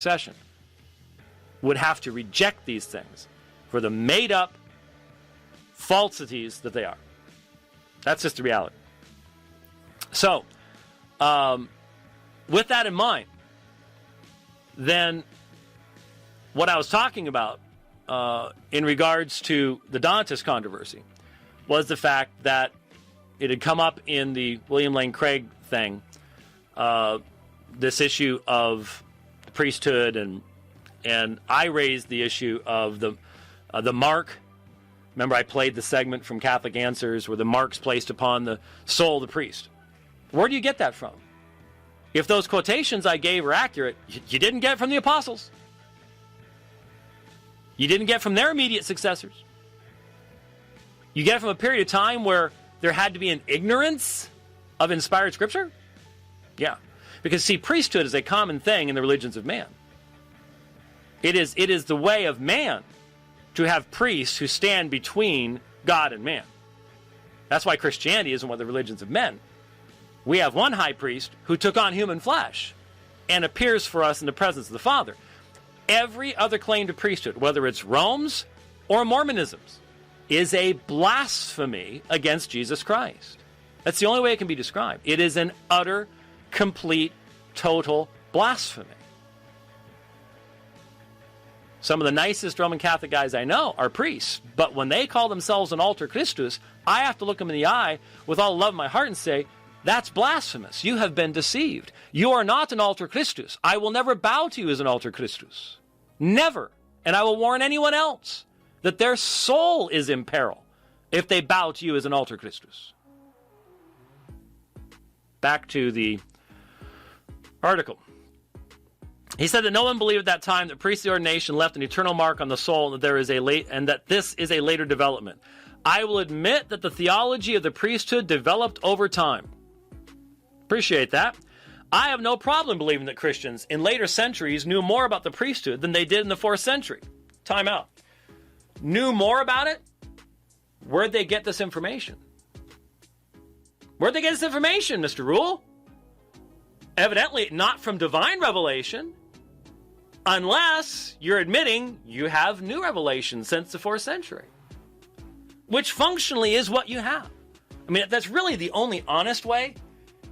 succession would have to reject these things for the made-up falsities that they are. That's just the reality. So, with that in mind, then what I was talking about in regards to the Donatist controversy was the fact that it had come up in the William Lane Craig thing, this issue of the priesthood, and I raised the issue of the mark. Remember, I played the segment from Catholic Answers where the mark's placed upon the soul of the priest. Where do you get that from? If those quotations I gave are accurate, you didn't get it from the apostles. You didn't get it from their immediate successors. You get it from a period of time where there had to be an ignorance of inspired scripture? Yeah. Because, see, priesthood is a common thing in the religions of man. It is the way of man to have priests who stand between God and man. That's why Christianity isn't one of the religions of men. We have one high priest who took on human flesh and appears for us in the presence of the Father. Every other claim to priesthood, whether it's Rome's or Mormonism's, is a blasphemy against Jesus Christ. That's the only way it can be described. It is an utter, complete, total blasphemy. Some of the nicest Roman Catholic guys I know are priests, but when they call themselves an alter Christus, I have to look them in the eye with all the love of my heart and say, that's blasphemous. You have been deceived. You are not an alter Christus. I will never bow to you as an alter Christus. Never. And I will warn anyone else that their soul is in peril if they bow to you as an alter Christus. Back to the article. He said that no one believed at that time that priestly ordination left an eternal mark on the soul, and that this is a later development. I will admit that the theology of the priesthood developed over time. Appreciate that. I have no problem believing that Christians in later centuries knew more about the priesthood than they did in the 4th century. Time out. Knew more about it? Where'd they get this information? Where'd they get this information, Mr. Rule? Evidently not from divine revelation, unless you're admitting you have new revelation since the 4th century, which functionally is what you have. I mean, that's really the only honest way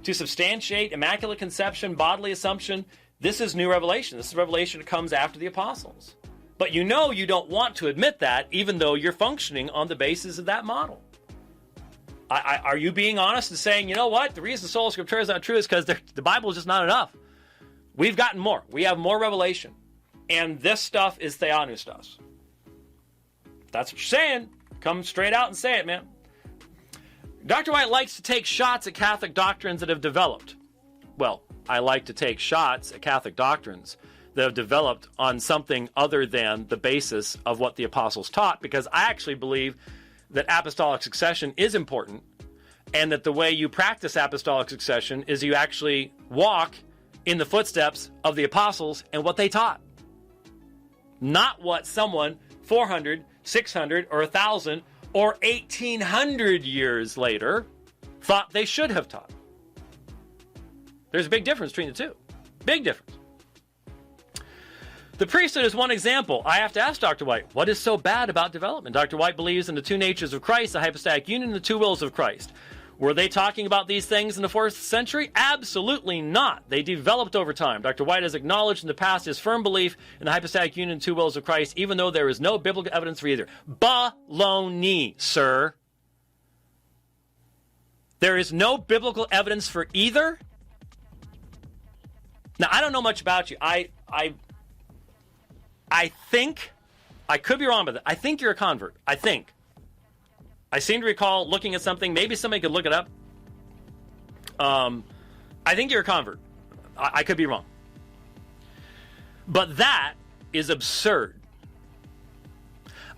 to substantiate Immaculate Conception, bodily assumption. This is new revelation. This is revelation that comes after the apostles. But you know you don't want to admit that, even though you're functioning on the basis of that model. Are you being honest and saying, you know what, the reason Sola Scriptura is not true is because the Bible is just not enough. We've gotten more. We have more revelation. And this stuff is theopneustos. That's what you're saying. Come straight out and say it, man. Dr. White likes to take shots at Catholic doctrines that have developed. Well, I like to take shots at Catholic doctrines that have developed on something other than the basis of what the apostles taught, because I actually believe that apostolic succession is important, and that the way you practice apostolic succession is you actually walk in the footsteps of the apostles and what they taught. Not what someone 400, 600, or 1,000, or 1,800 years later thought they should have taught. There's a big difference between the two. Big difference. The priesthood is one example. I have to ask Dr. White, what is so bad about development? Dr. White believes in the two natures of Christ, the hypostatic union, and the two wills of Christ. Were they talking about these things in the 4th century? Absolutely not. They developed over time. Dr. White has acknowledged in the past his firm belief in the hypostatic union and two wills of Christ, even though there is no biblical evidence for either. Baloney, sir. There is no biblical evidence for either? Now, I don't know much about you. I think, I could be wrong about that. I think you're a convert. I think. I seem to recall looking at something. Maybe somebody could look it up. I think you're a convert. I could be wrong. But that is absurd.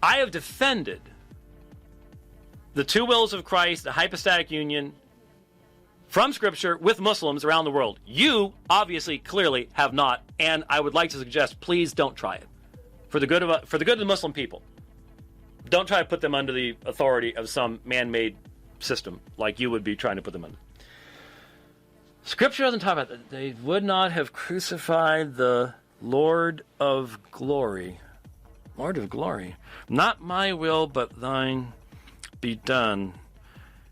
I have defended the two wills of Christ, the hypostatic union, from Scripture with Muslims around the world. You, obviously, clearly have not, and I would like to suggest, please don't try it. For the good of the Muslim people. Don't try to put them under the authority of some man-made system like you would be trying to put them under. Scripture doesn't talk about that. They would not have crucified the Lord of glory. Lord of glory. Not my will, but thine be done.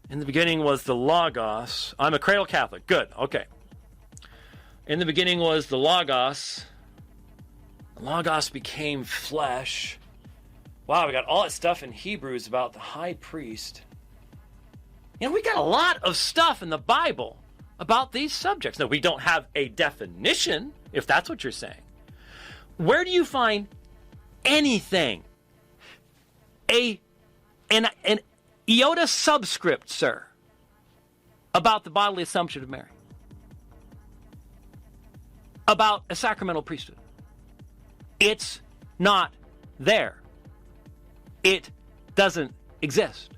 In the beginning was the Logos. I'm a cradle Catholic. Good. Okay. In the beginning was the Logos. The Logos became flesh. Wow, we got all that stuff in Hebrews about the high priest. You know, we got a lot of stuff in the Bible about these subjects. Now, we don't have a definition, if that's what you're saying. Where do you find anything? An iota subscript, sir, about the bodily assumption of Mary? About a sacramental priesthood? It's not there. It doesn't exist.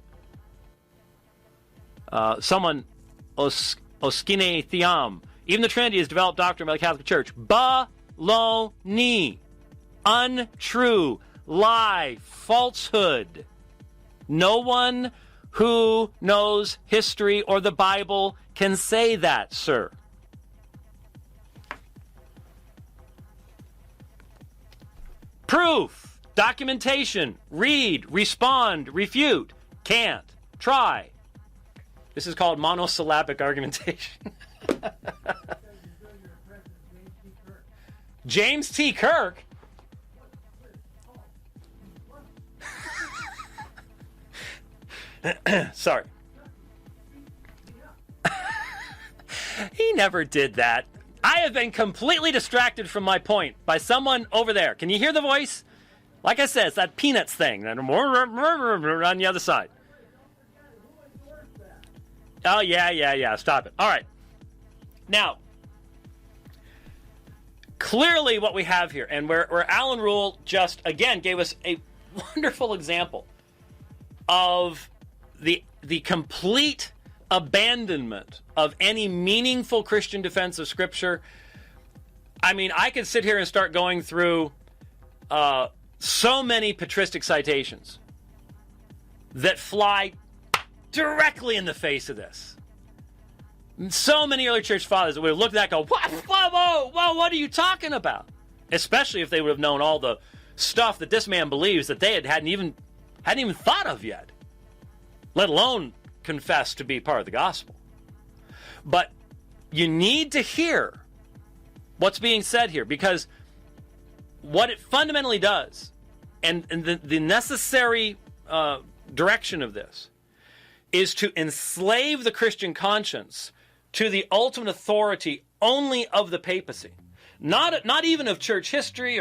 Someone, Oskine Thiam, even the Trinity is developed doctrine by the Catholic Church. Baloney. Untrue. Lie. Falsehood. No one who knows history or the Bible can say that, sir. Proof. Documentation. Read. Respond. Refute. Can't. Try. This is called monosyllabic argumentation. James T. Kirk? Sorry. He never did that. I have been completely distracted from my point by someone over there. Can you hear the voice? Like I said, it's that Peanuts thing. On the other side. Oh, yeah. Stop it. All right. Now, clearly what we have here, and where Alan Rule just, again, gave us a wonderful example of the complete abandonment of any meaningful Christian defense of Scripture. I mean, I could sit here and start going through so many patristic citations that fly directly in the face of this. So many early church fathers would have looked at that and go, whoa, what are you talking about? Especially if they would have known all the stuff that this man believes that they hadn't even thought of yet, let alone confess to be part of the gospel. But you need to hear what's being said here, because what it fundamentally does, and the necessary direction of this, is to enslave the Christian conscience to the ultimate authority only of the papacy. Not even of church history